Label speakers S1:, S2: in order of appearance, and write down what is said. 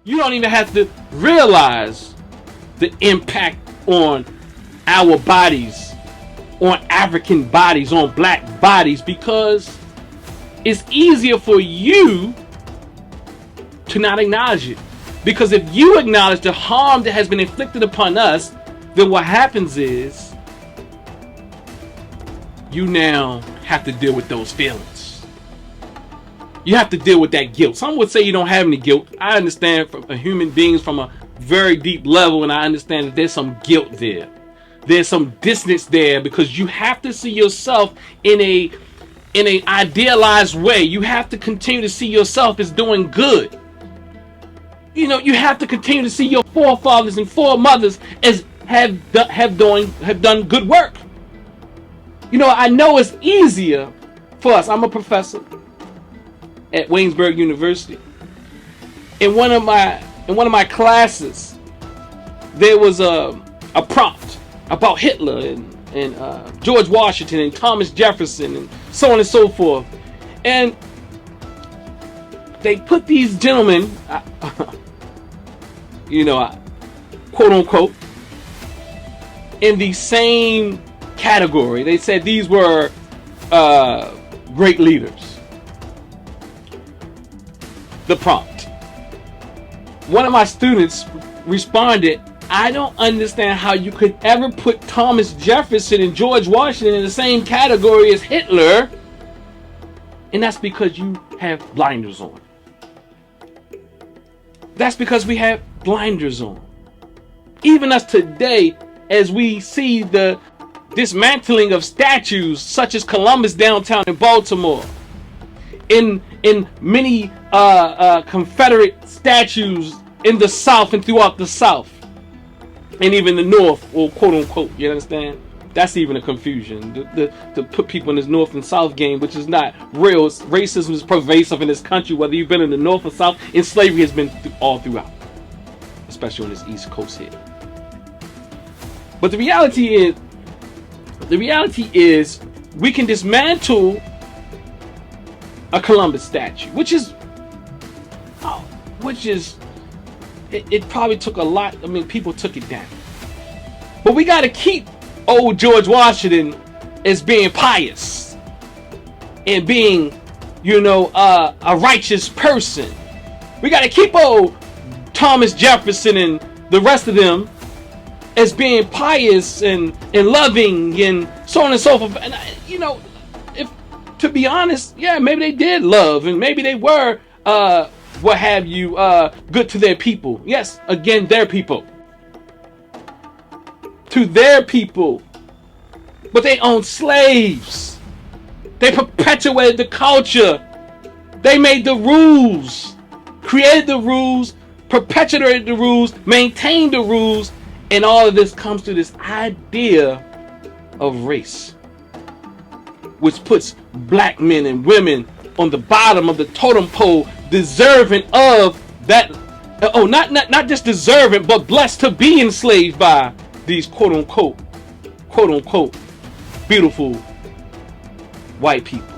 S1: You don't even have to realize the impact on our bodies, on African bodies, on black bodies, because it's easier for you to not acknowledge it. Because if you acknowledge the harm that has been inflicted upon us, then what happens is you now have to deal with those feelings. You have to deal with that guilt. Some would say you don't have any guilt. I understand from human beings from a very deep level, and I understand that there's some guilt there. There's some distance there, because you have to see yourself in a idealized way. You have to continue to see yourself as doing good. You know, you have to continue to see your forefathers and foremothers as have done good work. You know, I know it's easier for us. I'm a professor at Waynesburg University. In one of my classes, there was a prompt about Hitler and George Washington and Thomas Jefferson and so on and so forth. And they put these gentlemen, quote unquote, in the same category. They said these were great leaders. The prompt. One of my students responded, I don't understand how you could ever put Thomas Jefferson and George Washington in the same category as Hitler. And that's because you have blinders on. That's because we have blinders on. Even us today, as we see the dismantling of statues such as Columbus downtown in Baltimore, in many Confederate statues in the South and throughout the South, and even the North, or quote unquote, you understand? That's even a confusion. To put people in this North and South game, which is not real. Racism is pervasive in this country, whether you've been in the North or South, and slavery has been all throughout, especially on this East Coast here. But the reality is, we can dismantle a Columbus statue, it probably took a lot. I mean, people took it down. But we got to keep old George Washington as being pious and being, a righteous person. We got to keep old Thomas Jefferson and the rest of them as being pious and loving and so on and so forth. And, if to be honest, yeah, maybe they did love, and maybe they were, what have you, good to their people. Yes, again, their people. To their people. But they owned slaves. They perpetuated the culture. They made the rules, created the rules, perpetuated the rules, maintained the rules, and all of this comes to this idea of race, which puts black men and women on the bottom of the totem pole, deserving of that. Not just deserving, but blessed to be enslaved by these quote unquote beautiful white people.